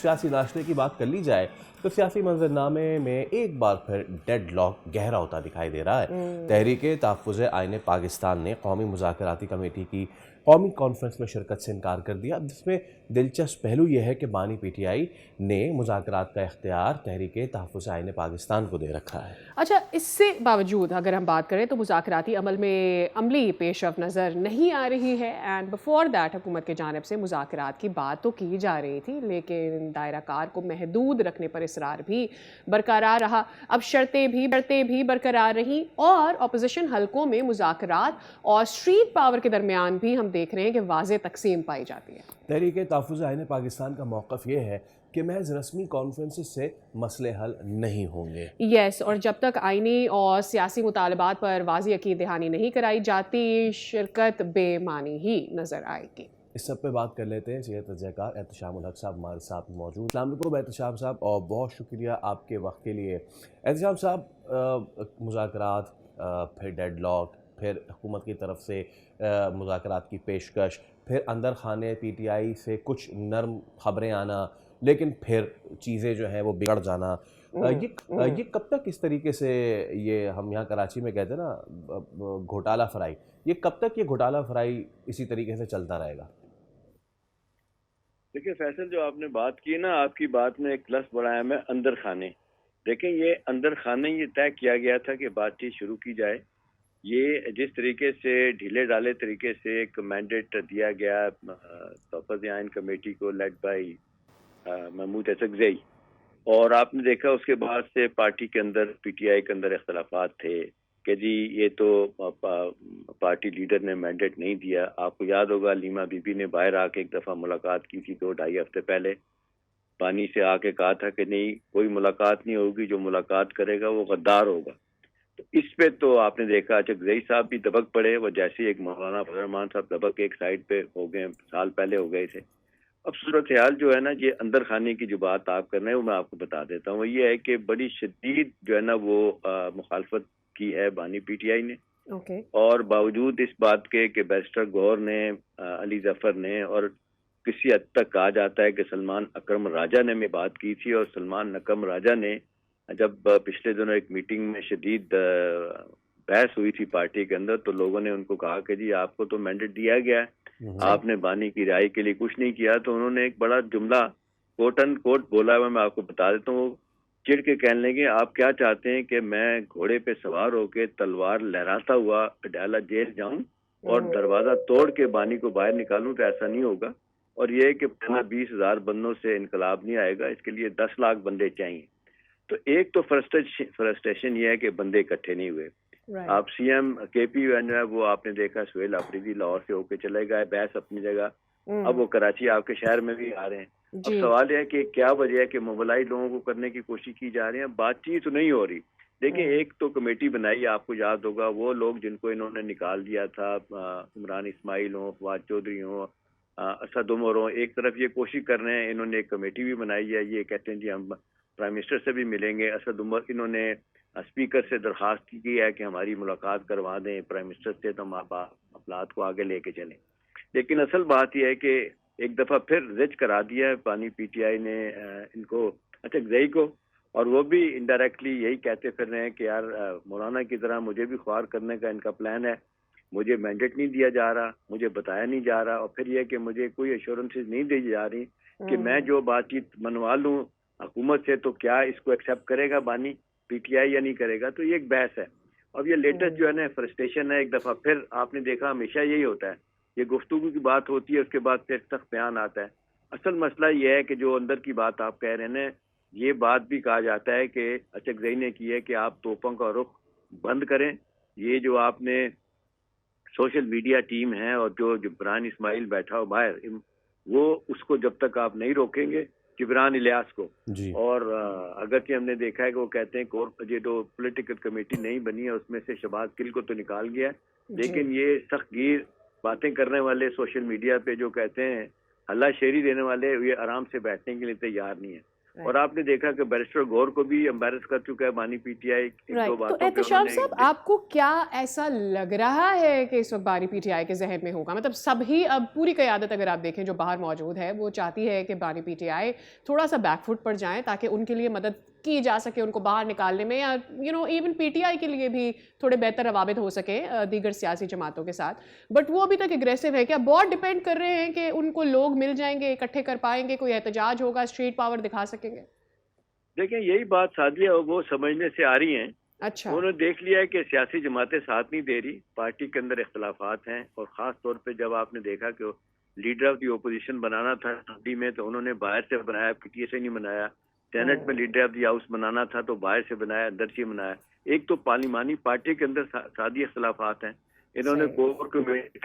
سیاسی ناشتے کی بات کر لی جائے تو سیاسی منظرنامے میں ایک بار پھر ڈیڈ لاک گہرا ہوتا دکھائی دے رہا ہے۔ تحریک تحفظ آئین پاکستان نے قومی مذاکراتی کمیٹی کی قومی کانفرنس میں شرکت سے انکار کر دیا، جس میں دلچسپ پہلو یہ ہے کہ بانی پی ٹی آئی نے مذاکرات کا اختیار تحریک تحفظ آئین پاکستان کو دے رکھا ہے۔ اچھا، اس سے باوجود اگر ہم بات کریں تو مذاکراتی عمل میں عملی پیش رفت نظر نہیں آ رہی ہے، اینڈ بفور دیٹ حکومت کی جانب سے مذاکرات کی بات تو کی جا رہی تھی، لیکن دائرہ کار کو محدود رکھنے پر اصرار بھی برقرار رہا۔ اب شرطیں بھی برقرار رہیں اور اپوزیشن حلقوں میں مذاکرات اور اسٹریٹ پاور کے درمیان بھی ہم دیکھ رہے ہیں کہ واضح تقسیم پائی جاتی ہے۔ تحریک تحفظ آئین پاکستان کا موقف یہ ہے کہ محض رسمی کانفرنس سے مسئلے حل نہیں ہوں گے۔ اور جب تک آئینی اور سیاسی مطالبات پر واضح عقید دہانی نہیں کرائی جاتی، شرکت بے معنی ہی نظر آئے گی۔ اس سب پہ بات کر لیتے ہیں۔ سید تجزیہ کار احتشام الحق صاحب ہمارے ساتھ موجود۔ السلام علیکم احتشام صاحب، اور بہت شکریہ آپ کے وقت کے لیے۔ احتشام صاحب، مذاکرات، پھر ڈیڈ لاک، پھر حکومت کی طرف سے مذاکرات کی پیشکش، پھر اندر خانے پی ٹی آئی سے کچھ نرم خبریں آنا، لیکن پھر چیزیں جو ہیں وہ بگڑ جانا، یہ کب تک اس طریقے سے، یہ ہم یہاں کراچی میں کہتے ہیں نا گھوٹالہ فرائی، یہ کب تک یہ گھوٹالہ فرائی اسی طریقے سے چلتا رہے گا؟ دیکھیں فیصل، جو آپ نے بات کی نا، آپ کی بات میں ایک لفظ بڑھایا میں اندر خانے۔ دیکھیں یہ اندر خانے یہ طے کیا گیا تھا کہ بات چیت شروع کی جائے۔ یہ جس طریقے سے ڈھیلے ڈالے طریقے سے ایک مینڈیٹ دیا گیا تحفظ آئین کمیٹی کو، لیڈ بائی محمود اڅکزئی، اور آپ نے دیکھا اس کے بعد سے پارٹی کے اندر، پی ٹی آئی کے اندر اختلافات تھے کہ جی یہ تو پارٹی لیڈر نے مینڈیٹ نہیں دیا۔ آپ کو یاد ہوگا لیما بی بی نے باہر آ کے ایک دفعہ ملاقات کی تھی 2-2.5 ہفتے پہلے، پانی سے آ کے کہا تھا کہ نہیں کوئی ملاقات نہیں ہوگی، جو ملاقات کرے گا وہ غدار ہوگا۔ تو اس پہ تو آپ نے دیکھا اڅکزئی صاحب بھی دبک پڑے، وہ جیسے ایک مولانا فضل الرحمان صاحب دبک ایک سائڈ پہ ہو گئے، سال پہلے ہو گئے تھے۔ اب صورتحال جو ہے نا، یہ اندر خانے کی جو بات آپ کر رہے ہیں وہ میں آپ کو بتا دیتا ہوں۔ وہ یہ ہے کہ بڑی شدید جو ہے نا وہ مخالفت کی ہے بانی پی ٹی آئی نے، اور باوجود اس بات کے کہ بیرسٹر گوہر نے، علی ظفر نے، اور کسی حد تک کہا جاتا ہے کہ سلمان اکرم راجہ نے میں بات کی تھی، اور سلمان اکرم راجہ نے جب پچھلے دنوں ایک میٹنگ میں شدید بحث ہوئی تھی پارٹی کے اندر، تو لوگوں نے ان کو کہا کہ جی آپ کو تو مینڈیٹ دیا گیا ہے، آپ نے بانی کی رہائی کے لیے کچھ نہیں کیا۔ تو انہوں نے ایک بڑا جملہ کوٹ ان کوٹ بولا ہوا، میں آپ کو بتا دیتا ہوں۔ وہ چڑ کے کہنے لگے آپ کیا چاہتے ہیں کہ میں گھوڑے پہ سوار ہو کے تلوار لہراتا ہوا اڈیالہ جیل جاؤں اور دروازہ توڑ کے بانی کو باہر نکالوں؟ تو ایسا نہیں ہوگا، اور یہ کہ 20,000 بندوں سے انقلاب نہیں آئے گا، اس کے لیے 10 لاکھ بندے چاہیے۔ تو ایک تو فرسٹریشن یہ ہے کہ بندے اکٹھے نہیں ہوئے۔ آپ سی ایم کے پی جو ہے وہ آپ نے دیکھا سہیل آفریدی لاہور سے ہو کے چلے گئے، بیس اپنی جگہ، اب وہ کراچی آپ کے شہر میں بھی آ رہے ہیں۔ اب سوال یہ ہے کہ کیا وجہ ہے کہ موبلائز لوگوں کو کرنے کی کوشش کی جا رہی ہے، بات چیت تو نہیں ہو رہی۔ دیکھیں ایک تو کمیٹی بنائی، آپ کو یاد ہوگا وہ لوگ جن کو انہوں نے نکال دیا تھا، عمران اسماعیل ہوں، فواد چودھری ہوں، اسد عمر ہوں، ایک طرف یہ کوشش کر رہے ہیں، انہوں نے ایک کمیٹی بھی بنائی ہے، یہ کہتے ہیں جی ہم پرائم منسٹر سے بھی ملیں گے۔ اسد عمر انہوں نے اسپیکر سے درخواست کی ہے کہ ہماری ملاقات کروا دیں پرائم منسٹر سے، تو ہم اپلات کو آگے لے کے چلیں۔ لیکن اصل بات یہ ہے کہ ایک دفعہ پھر رچ کرا دیا ہے پانی پی ٹی آئی نے ان کو، اڅکزئی کو، اور وہ بھی انڈائریکٹلی یہی کہتے پھر رہے ہیں کہ یار مولانا کی طرح مجھے بھی خوار کرنے کا ان کا پلان ہے، مجھے مینڈیٹ نہیں دیا جا رہا، مجھے بتایا نہیں جا رہا، اور پھر یہ کہ مجھے کوئی ایشورنسز نہیں دی جا رہی کہ میں جو بات چیت منوا لوں حکومت سے تو کیا اس کو ایکسیپٹ کرے گا بانی پی ٹی آئی یا نہیں کرے گا۔ تو یہ ایک بحث ہے، اور یہ لیٹسٹ جو ہے نا فرسٹریشن ہے۔ ایک دفعہ پھر آپ نے دیکھا ہمیشہ یہی ہوتا ہے، یہ گفتگو کی بات ہوتی ہے، اس کے بعد پھر سخت بیان آتا ہے۔ اصل مسئلہ یہ ہے کہ جو اندر کی بات آپ کہہ رہے ہیں، یہ بات بھی کہا جاتا ہے کہ اڅکزئی نے کی ہے کہ آپ توپوں کا رخ بند کریں۔ یہ جو آپ نے سوشل میڈیا ٹیم ہے اور جو جبران اسماعیل بیٹھا ہو باہر، وہ اس کو جب تک آپ نہیں روکیں گے، جبران الیاس کو جی، اور اگرچہ ہم نے دیکھا ہے کہ وہ کہتے ہیں یہ جو پولیٹیکل کمیٹی نہیں بنی ہے اس میں سے شہباز گل کو تو نکال گیا ہے، لیکن یہ سخت گیر باتیں کرنے والے سوشل میڈیا پہ جو کہتے ہیں ہلا شیری دینے والے، یہ آرام سے بیٹھنے کے لیے تیار نہیں ہے۔ और आपने देखा कि बैरिस्टर गौर को भी एम्बेरस कर चुका है बानी पीटीआई एक दो राइट, तो बातों पे एहतशाम उन्होंने। साहब आपको क्या ऐसा लग रहा है कि इस वक्त बानी पीटीआई के जहन में होगा? मतलब सभी, अब पूरी क़यादत अगर आप देखें जो बाहर मौजूद है, वो चाहती है कि बानी पीटीआई थोड़ा सा बैकफुट पर जाएं ताकि उनके लिए मदद की जा सके उनको बाहर निकालने में, या इवन पीटीआई के लिए भी थोड़े बेहतर रवाबित हो सके दीगर सियासी जमातों के साथ, बट वो अभी तक एग्रेसिव है। क्या बहुत डिपेंड कर रहे हैं कि उनको लोग मिल जाएंगे, इकट्ठे कर पाएंगे, कोई एहतजाज होगा, स्ट्रीट पावर दिखा सकेंगे? देखें, यही बात सादिया वो समझने से आ रही हैं। अच्छा, उन्होंने देख लिया है कि सियासी जमातें साथ नहीं दे रही, पार्टी के अंदर इख्तलाफात हैं, और ख़ास तौर पे जब आपने देखा कि लीडर ऑफ दी ओपोजिशन बनाना था असेंबली में तो उन्होंने बाहर से बनाया, पीटीए से नहीं बनाया। सेनेट में लीडर ऑफ दी हाउस बनाना था तो बाहर से बनाया, अंदर से बनाया। एक तो पार्लिमानी पार्टी के अंदर सादी इख्तलाफात हैं। इन्होंने कोर कमेटी,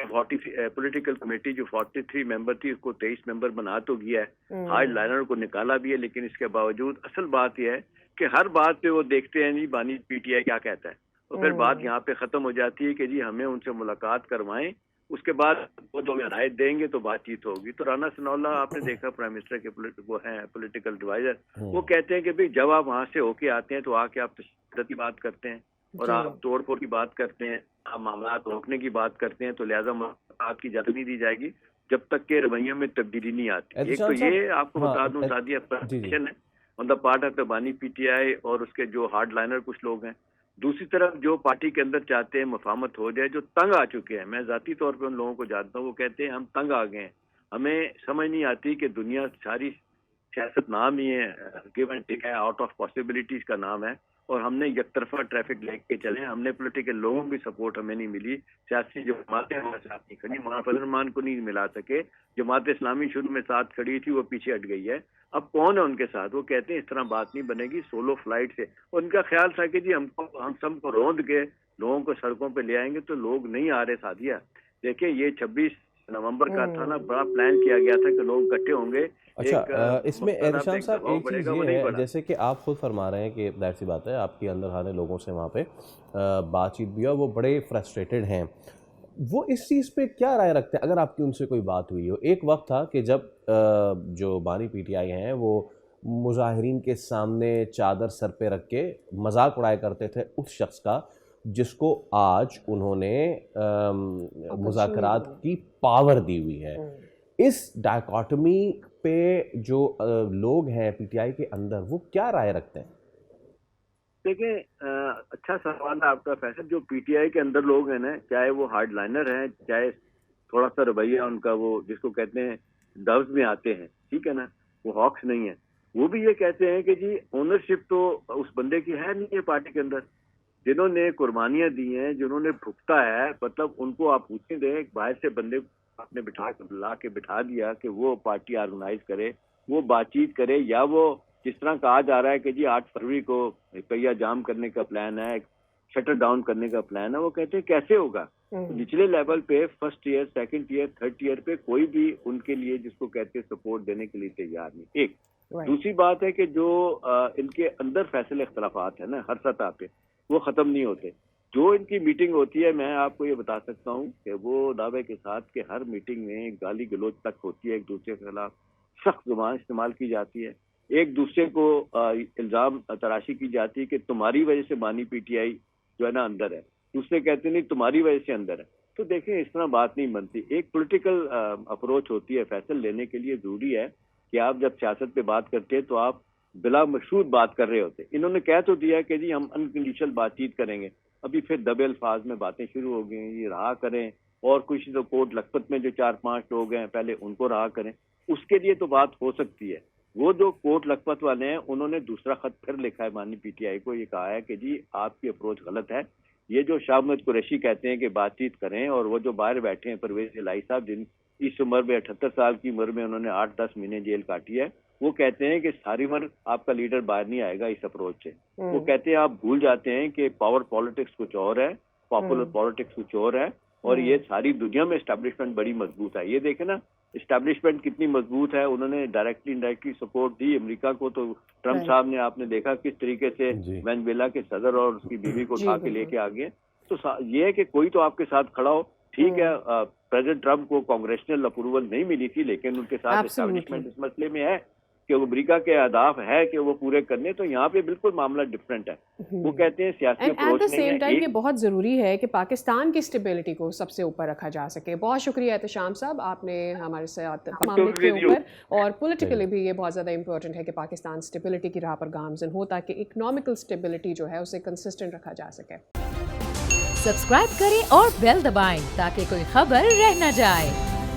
पॉलिटिकल कमेटी जो 43 मेंबर थी उसको 23 मेंबर बना तो गया है, हार्ड लाइनर को निकाला भी है, लेकिन इसके बावजूद असल बात यह है कि हर बात पे वो देखते हैं जी बानी पीटीआई क्या कहता है, तो फिर बात यहाँ पे खत्म हो जाती है कि जी हमें उनसे मुलाकात करवाएं, उसके बाद वो जो हिदायत देंगे तो बातचीत होगी। तो राना सनाउल्लाह आपने देखा प्राइम मिनिस्टर के वो हैं पॉलिटिकल एडवाइजर, वो कहते हैं कि भाई जब आप वहाँ से होके आते हैं तो आके आप तशद्दुद की बात करते हैं और आप तोड़ फोड़ की बात करते हैं, आप मामला रोकने की बात करते हैं, तो लिहाजा मुलाकात की इजाजत नहीं दी जाएगी जब तक के रवैये में तब्दीली नहीं आती। एक तो ये आपको बता दूं सादिया प्रेशर है on the part of the बानी पीटीआई और उसके जो हार्ड लाइनर कुछ लोग हैं। दूसरी तरफ जो पार्टी के अंदर चाहते हैं मफामत हो जाए, जो तंग आ चुके हैं, मैं जाती तौर पे उन लोगों को जानता हूँ, वो कहते हैं हम तंग आ गए हैं, हमें समझ नहीं आती कि दुनिया सारी सियासत नाम ही है, गिव एंड टेक है, आउट ऑफ पॉसिबिलिटीज का नाम है, और हमने एक तरफा ट्रैफिक लेके चले, हमने पॉलिटिकल लोगों की सपोर्ट हमें नहीं मिली, सियासी जमातें हमारे साथ नहीं खड़ी, मौलाना फजल रहमान को नहीं मिला सके, जमात इस्लामी शुरू में साथ खड़ी थी वो पीछे हट गई है, अब कौन है उनके साथ? वो कहते हैं इस तरह बात नहीं बनेगी, सोलो फ्लाइट से। उनका ख्याल था कि जी हम सबको रौंद के लोगों को सड़कों पे ले आएंगे, तो लोग नहीं आ रहे सादिया। देखिए ये 26 नवंबर का था ना, बड़ा प्लान किया गया था कि लोग इकट्ठे होंगे। अच्छा, इसमें एहतशाम साहब एक चीज़ ये है, बना। जैसे कि आप खुद फरमा रहे हैं कि जाहिर सी बात है आपके अंदर आने लोगों से वहाँ पे बातचीत भी है, वो बड़े फ्रस्ट्रेटेड हैं, वो इस चीज़ पे क्या राय रखते हैं अगर आपकी उनसे कोई बात हुई हो? एक वक्त था कि जब जो बानी पीटीआई हैं वो मुजाहिरीन के सामने चादर सर पे रख के मजाक उड़ाया करते थे उस शख्स का जिसको आज उन्होंने मुज़ाकरात की पावर दी हुई है। इस डायकॉटमी पे जो लोग हैं पीटीआई के अंदर वो क्या राय रखते हैं? देखिए, अच्छा सवाल है आपका फैसल। जो पीटीआई के अंदर लोग हैं ना, चाहे वो हार्ड लाइनर हैं, चाहे थोड़ा सा रवैया उनका वो जिसको कहते हैं डव्स में आते हैं, ठीक है ना, वो हॉक्स नहीं है, वो भी ये कहते हैं कि जी ओनरशिप तो उस बंदे की है नहीं है पार्टी के अंदर, जिन्होंने कुर्बानियां दी हैं, जिन्होंने भुगता है, मतलब उनको आप पूछने दें, एक बाहर से बंदे को आपने ला के बिठा दिया कि वो पार्टी ऑर्गेनाइज करे, वो बातचीत करे, या वो जिस तरह कहा जा रहा है कि जी 8 फरवरी को पहिया जाम करने का प्लान है, शटर डाउन करने का प्लान है, वो कहते हैं कैसे होगा? निचले लेवल पे first year, second year, third year पे कोई भी उनके लिए जिसको कहते हैं सपोर्ट देने के लिए तैयार नहीं। एक दूसरी बात है कि जो इनके अंदर फैसले इख्तलाफात है ना हर सतह पे, वो खत्म नहीं होते। जो इनकी मीटिंग होती है, मैं आपको ये बता सकता हूँ कि वो दावे के साथ कि हर मीटिंग में गाली गलौज तक होती है, एक दूसरे के खिलाफ सख्त जुबान इस्तेमाल की जाती है, एक दूसरे को इल्जाम तराशी की जाती है कि तुम्हारी वजह से बानी पीटीआई जो है ना अंदर है, दूसरे कहते नहीं तुम्हारी वजह से अंदर है। तो देखें, इस तरह बात नहीं बनती। एक पॉलिटिकल अप्रोच होती है, फैसले लेने के लिए जरूरी है कि आप जब सियासत पे बात करते हैं तो आप बिला मशरूत बात कर रहे होते। इन्होंने कह तो दिया कि जी हम अनकंडीशनल बातचीत करेंगे, अभी फिर दबे अल्फाज में बातें शुरू हो गई, ये रहा करें, और कुछ तो कोट लखपत में जो 4-5 लोग हैं पहले उनको रहा करें, उसके लिए तो बात हो सकती है। वो जो कोट लखपत वाले हैं उन्होंने दूसरा खत फिर लिखा है बानी पीटीआई को, ये कहा है कि जी आपकी अप्रोच गलत है। ये जो शाह महमूद कुरैशी कहते हैं कि बातचीत करें, और वो जो बाहर बैठे हैं परवेज इलाही साहब, जिन इस उम्र में 78 साल की उम्र में उन्होंने 8-10 महीने जेल काटी है, वो कहते हैं कि सारी उम्र आपका लीडर बाहर नहीं आएगा इस अप्रोच से। वो कहते हैं आप भूल जाते हैं कि पावर पॉलिटिक्स कुछ और है, पॉपुलर पॉलिटिक्स कुछ और है, और ये सारी दुनिया में एस्टैब्लिशमेंट बड़ी मजबूत है। ये देखें ना एस्टैब्लिशमेंट कितनी मजबूत है, उन्होंने डायरेक्टली इनडायरेक्टली सपोर्ट दी अमेरिका को। तो ट्रम्प साहब ने आपने देखा किस तरीके से वेनेजुएला के सदर और उसकी बीवी को उठा के लेके आ गए। तो ये है कि कोई तो आपके साथ खड़ा हो, ठीक है। प्रेसिडेंट ट्रम्प को कांग्रेशनल अप्रूवल नहीं मिली थी, लेकिन उनके साथ एस्टैब्लिशमेंट इस मसले में है کہ امریکہ کے اہداف ہے کہ وہ پورے کرنے، تو یہاں پہ بالکل معاملہ ڈفرینٹ ہے. وہ کہتے ہیں سیاسی اینڈ ایٹ اپروچ دا نہیں سیم ٹائم ہے. یہ بہت ضروری ہے کہ پاکستان کی اسٹیبلٹی کو سب سے اوپر رکھا جا سکے. بہت شکریہ احتشام صاحب، آپ نے ہمارے ساتھ معاملے کے اوپر، اور پولیٹیکلی بھی یہ بہت زیادہ امپورٹنٹ ہے کہ پاکستان اسٹیبلٹی کی راہ پر گامزن ہو تاکہ اکنامکل اسٹیبلٹی جو ہے اسے کنسسٹنٹ رکھا جا سکے. سبسکرائب کریں اور بیل دبائیں تاکہ کوئی خبر رہ نہ جائے.